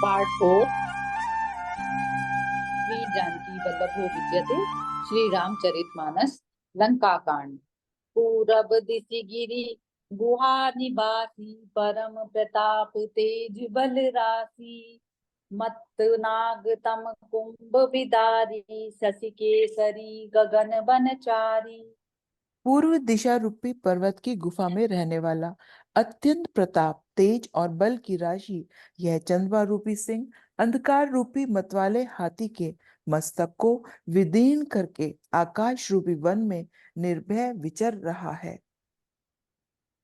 Part 4। Shri Janaki वल्लभो विजयते श्री रामचरितमानस लंका कांड। पूरब दिशि गिरि गुहा निवासी परम प्रताप तेज बल राशि। मत्त नाग तम कुंभ विदारी शशि केसरी गगन बनचारी। पूर्व दिशा रूपी पर्वत की गुफा में रहने वाला अत्यंत प्रताप तेज और बल की राशि यह चंद्रमा रूपी सिंह अंधकार रूपी मतवाले हाथी के मस्तक को विदीर्ण करके आकाश रूपी वन में निर्भय विचर रहा है।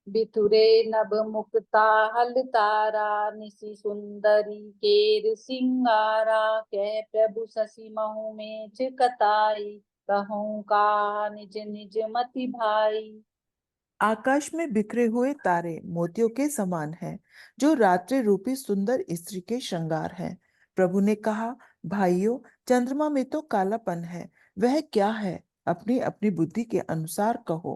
बिथुरे नभ मुक्ता हल तारा निशि सुंदरी केर सिंगारा। कह प्रभु शशि महु में कताई कहूँ का निज निज मति भाई। आकाश में बिखरे हुए तारे मोतियों के समान हैं, जो रात्रि रूपी सुंदर स्त्री के श्रृंगार हैं। प्रभु ने कहा, भाइयों, चंद्रमा में तो कालापन है, वह क्या है? अपनी अपनी बुद्धि के अनुसार कहो।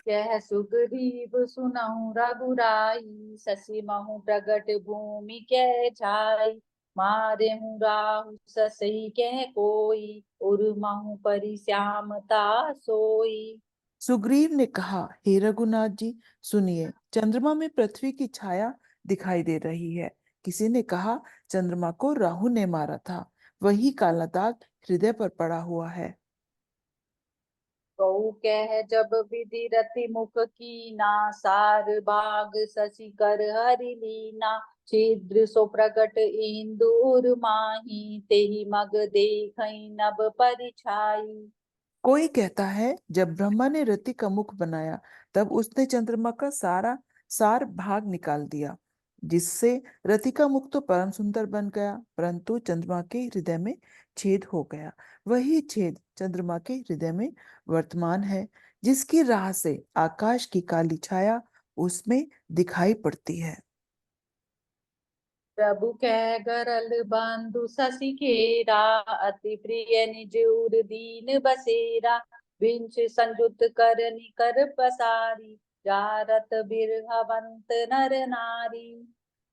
कह सुग्रीव सुनहु रघुराई शशि महु प्रगट भूमि कै छाई। मारे हूँ राहु ससई कह कोई उर महु परि श्यामता सोई। सुग्रीव ने कहा, हे रघुनाथ जी, सुनिए, चंद्रमा में पृथ्वी की छाया दिखाई दे रही है। किसी ने कहा, चंद्रमा को राहु ने मारा था, वही काला दाग हृदय पर पड़ा हुआ है। कऊ कह जब विधि रति मुख कीना सार बाग शशि कर हरि लीना। छिद्र सो प्रगट इंदुर माही तेहि मग देखई नभ परिछाई। कोई कहता है, जब ब्रह्मा ने रति का मुख बनाया, तब उसने चंद्रमा का सारा सार भाग निकाल दिया, जिससे रति का मुख तो परम सुंदर बन गया, परंतु चंद्रमा के हृदय में छेद हो गया। वही छेद चंद्रमा के हृदय में वर्तमान है, जिसकी राह से आकाश की काली छाया उसमें दिखाई पड़ती है। प्रभु कह गरल बंधु शशि केरा अति प्रिय निज उर दीन बसेरा। विंच संयुत कर निकर पसारी जारत बिरहवंत नर नारी।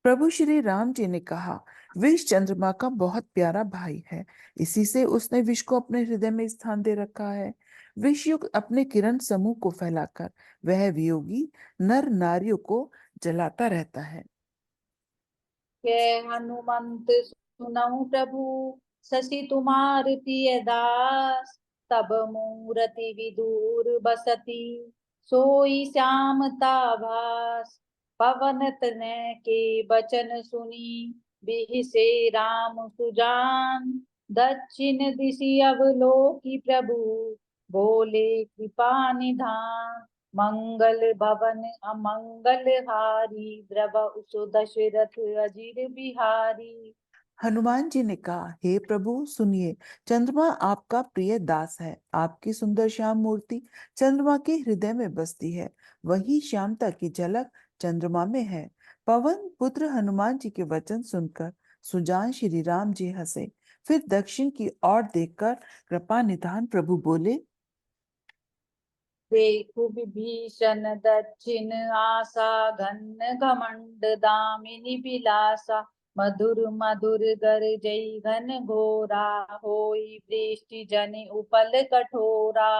प्रभु श्री राम जी ने कहा, विष चंद्रमा का बहुत प्यारा भाई है, इसी से उसने विष को अपने हृदय में स्थान दे रखा है। विष युक्त अपने किरण समूह को फैलाकर वह वियोगी नर नारियों को जलाता रहता है। के हनुमंत सुनहु प्रभु शशि तुम्हार प्रिय दास। तब मूरति विदूर बसती सोई श्यामता भास। पवन तनय के बचन सुनी बिहसे राम सुजान। दक्षिण दिशि अवलोकी प्रभु बोले कृपा निधान। मंगल भवन अमंगल हारी द्रव सो दशरथ अजीर बिहारी। हनुमान जी ने कहा, हे प्रभु सुनिए, चंद्रमा आपका प्रिय दास है। आपकी सुंदर श्याम मूर्ति चंद्रमा के हृदय में बसती है, वही श्यामता की झलक चंद्रमा में है। पवन पुत्र हनुमान जी के वचन सुनकर सुजान श्री राम जी हंसे, फिर दक्षिण की ओर देखकर कृपा निधान प्रभु बोले, देखु विभीषण दक्षिण आशा घन घमंड दामिनी बिलासा। मधुर मधुर गर जई घन घोरा होई वृष्टि जनि उपल कठोरा।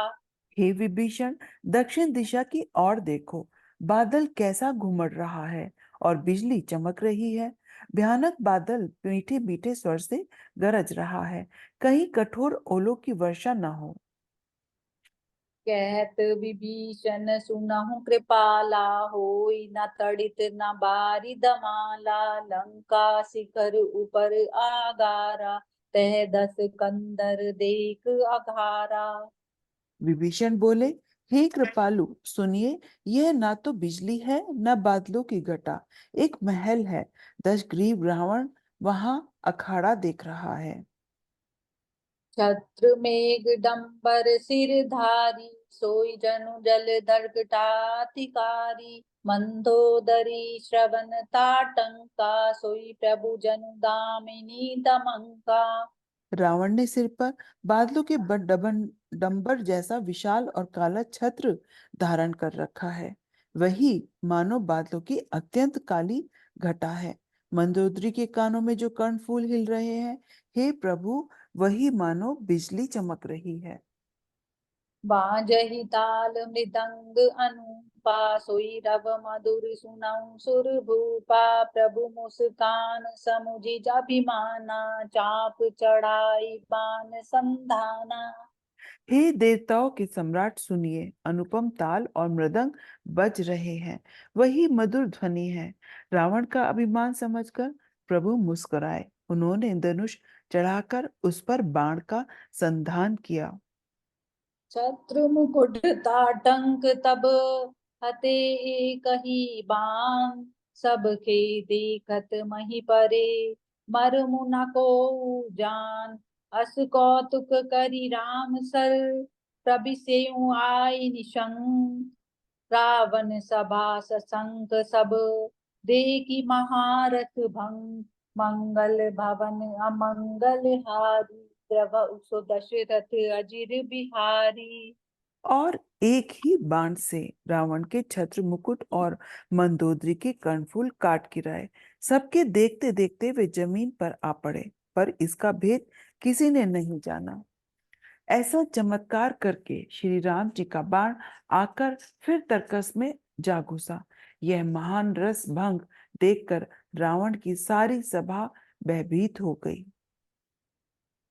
हे विभीषण, दक्षिण दिशा की ओर देखो, बादल कैसा घुमड़ रहा है और बिजली चमक रही है। भयानक बादल मीठे मीठे स्वर से गरज रहा है, कहीं कठोर ओलों की वर्षा न हो। कहत विभीषण सुनहु कृपाला होई न तड़ित न बारी दमाला। लंका शिखर ऊपर आगारा तह दस कंदर देख अघारा। विभीषण बोले, हे कृपालु सुनिए, यह ना तो बिजली है न बादलों की घटा, एक महल है। दशग्रीव रावण वहां अखाड़ा देख रहा है। छत्र मेघ डंबर सिरधारी सोई जनु जल दर्घटाधिकारी। मंदोदरी श्रवण ताटंका सोई प्रभु जनु दामिनी दमंका। रावण ने सिर पर बादलों के डंबर जैसा विशाल और काला छत्र धारण कर रखा है, वही मानो बादलों की अत्यंत काली घटा है। मंदोदरी के कानों में जो कर्णफूल हिल रहे हैं, हे प्रभु, वही मानो बिजली चमक रही है। बाजहि ताल मृदंग अनुपा सोई रव मधुर सुनऊ सुर भूपा प्रभु मुस्कान समुझिज अभिमाना चाप चढ़ाई बान संधाना। हे देवताओं के सम्राट, सुनिए, अनुपम ताल और मृदंग बज रहे हैं, वही मधुर ध्वनि है। रावण का अभिमान समझकर प्रभु मुस्कुराए। उन्होंने धनुष चढ़ाकर उस पर बाण का संधान किया। शत्रु मुकुट ताटंक तब हते कही बाण सब खे देखत मही परे मरमु न को जान। अस कौतुक करी राम सर प्रभिसेउ आय निशंक रावण सभा सशंक सब देखी महारथ भंग मंगल भवन अमंगल हारी प्रभु सो दशरथ अजिर बिहारी। और एक ही बाण से रावण के छत्र मुकुट और मंदोदरी के कर्णफूल काट गिराए। सबके देखते देखते वे जमीन पर आ पड़े, पर इसका भेद किसी ने नहीं जाना। ऐसा चमत्कार करके श्री राम जी का बाण आकर फिर तरकस में जा घुसा। यह महान रस भंग देखकर रावण की सारी सभा भयभीत हो गई।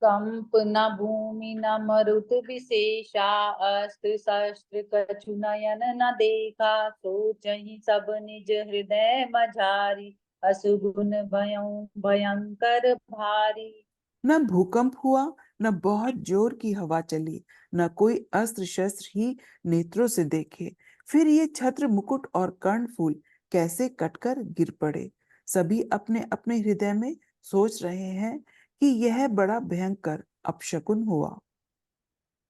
कंप न भूमि न मरुत विशेषा अस्त्र शस्त्र कछु नयन न देखा सोचहि सब निज हृदय मझारी असुगुन भयं भयंकर भारी। न भूकंप हुआ, न बहुत जोर की हवा चली, न कोई अस्त्र शस्त्र ही नेत्रों से देखे। फिर ये छत्र मुकुट और कर्णफूल कैसे कटकर गिर पड़े। सभी अपने अपने हृदय में सोच रहे हैं कि यह बड़ा भयंकर अपशकुन हुआ।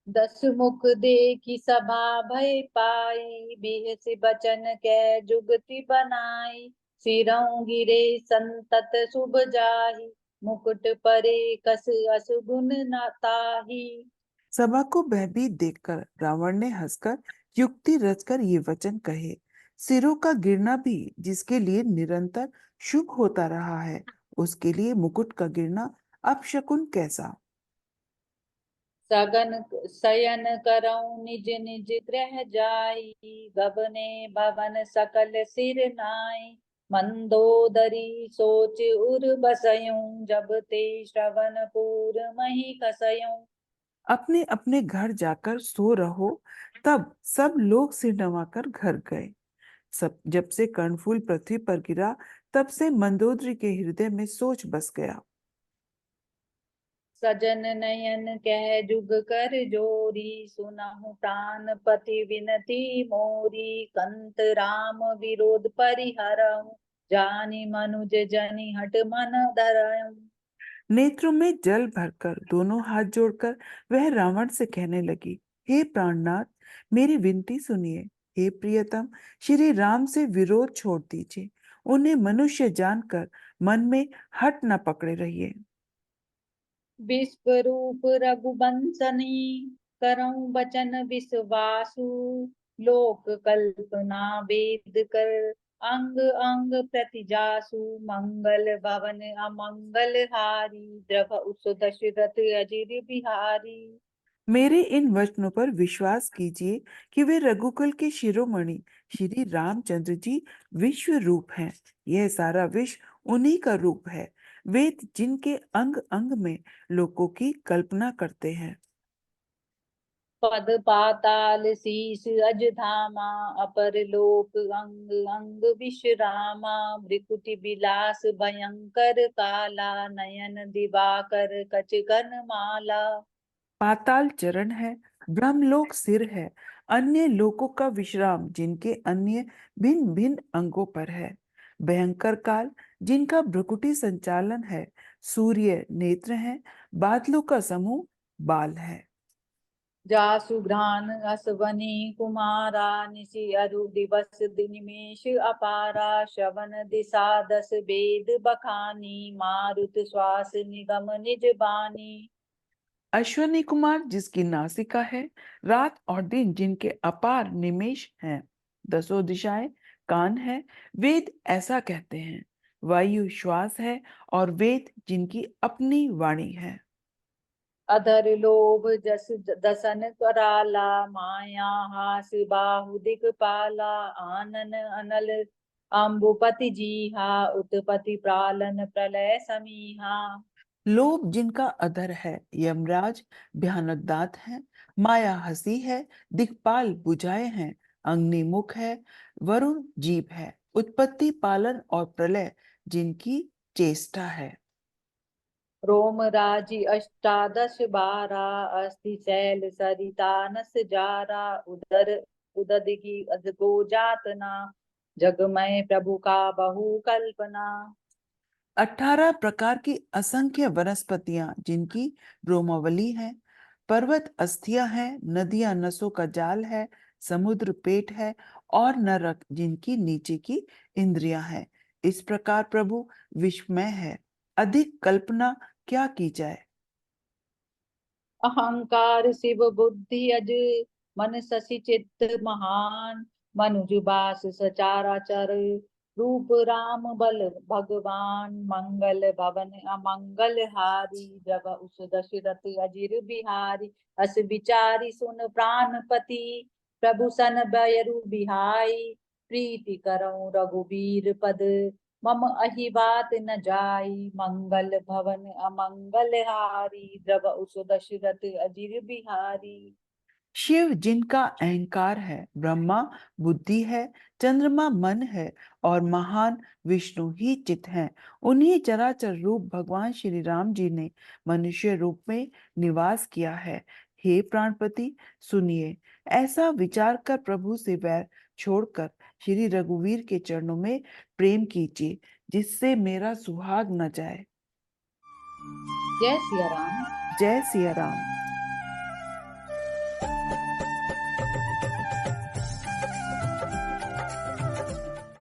दस मुख देखी सभा भय पाई बिहस बचन कै जुगति बनाई सिरौं गिरे संतत शुभ जाहि मुकुट परे कस असुगुन न ताहि। सभा को भयभीत देखकर रावण ने हंसकर युक्ति रचकर ये वचन कहे, सिरों का गिरना भी जिसके लिए निरंतर शुभ होता रहा है, उसके लिए मुकुट का गिरना अपशकुन कैसा। सगन शयन करऊं निज निज ग्रह जाई गबने भवन सकल सिर नाई मंदोदरी सोच उर बसयूं जब ते श्रवण पूर मही कसयूं। अपने अपने घर जाकर सो रहो। तब सब लोग सिर नवाकर घर गए। सब जब से कर्णफूल पृथ्वी पर गिरा, तब से मंदोदरी के हृदय में सोच बस गया। सजन नयन कह जुग कर जोरी सुनहु प्राण पति विनती मोरी कंत राम विरोध परिहरऊं जानी मनुज जनि हट मन धरऊं। नेत्रों में जल भरकर दोनों हाथ जोड़कर वह रावण से कहने लगी, हे प्राणनाथ, मेरी विनती सुनिए। हे प्रियतम, श्री राम से विरोध छोड़ दीजिए। उन्हें मनुष्य जानकर मन में हट न पकड़े रहिए। विश्वरूप रघुबंसनी करऊं बचन विश्वासु लोक कल्पना वेद कर अंग अंग प्रति जासु मंगल भवन अमंगल हारी द्रव दशरथ अजिर बिहारी। मेरे इन वचनों पर विश्वास कीजिए कि वे रघुकुल के शिरोमणि श्री रामचंद्र जी विश्व रूप हैं। यह सारा विश्व उन्हीं का रूप है। वेद जिनके अंग अंग में लोगों की कल्पना करते हैं। पद पाताल शीस अज धामा अपर लोक अंग अंग विश्रामा भृकुटि विलास भयंकर काला नयन दिवाकर कच माला। पाताल चरण है, ब्रह्मलोक सिर है, अन्य लोकों का विश्राम जिनके अन्य भिन्न भिन्न अंगों पर है। भयंकर काल जिनका भ्रुकुटी संचालन है, सूर्य नेत्र है, बादलों का समूह बाल है। जासु घ्राण असवनी कुमारा निशि अरु दिवस निमेष अपारा श्रवण दिशा दस वेद बखानी मारुत श्वास निगम निज बानी। अश्वनी कुमार जिसकी नासिका है, रात और दिन जिनके अपार निमेष हैं, दसों दिशाएं कान है। वेद ऐसा कहते हैं, वायु श्वास है और वेद जिनकी अपनी वाणी है। अधर लोभ जस दसन कराला, माया हास बाहु दिक्पाला, आनन अनल अम्बुपति जीहा, उत्पत्ति प्रालन प्रलय समीहा। लोभ जिनका अधर है, यमराज भयानक दांत है, माया हंसी है, दिक्पाल बुझाए हैं, अग्नि मुख है, वरुण जीभ है, उत्पत्ति पालन और प्रलय जिनकी चेष्टा है। रोम राजी अष्टादश बारा, अस्थि शैल सरिता नस जारा, उदर उदद की अदगो जातना, जगमय प्रभु का बहु कल्पना। 18 प्रकार की असंख्य वनस्पतियां जिनकी रोमावली है, पर्वत अस्थियां हैं, नदियां नसों का जाल है, समुद्र पेट है और नरक जिनकी नीचे की इंद्रियां हैं। इस प्रकार प्रभु विस्मय है, अधिक कल्पना क्या की जाए। अहंकार शिव बुद्धि अज, मन शशि चित्त महान, मनुज बास सचाराचर, रूप राम बल भगवान, मंगल भवन अमंगल हारी, जब उस दशरथ अजिर बिहारी, अस विचारी सुन प्राणपति, प्रभु सन बयरु बिहाई, प्रीति करऊं रघुबीर पद, मम अहि बात न जाई, मंगल भवन अमंगल हारी, द्रव उस दशरथ अजिर बिहारी। शिव जिनका अहंकार है, ब्रह्मा बुद्धि है, चंद्रमा मन है और महान विष्णु ही चित है। उन्हीं चराचर रूप भगवान श्री राम जी ने मनुष्य रूप में निवास किया है। हे प्राणपति सुनिए, ऐसा विचार कर प्रभु से वैर छोड़कर श्री रघुवीर के चरणों में प्रेम कीजिए, जिससे मेरा सुहाग न जाए। जय सिया राम। जय सिया राम।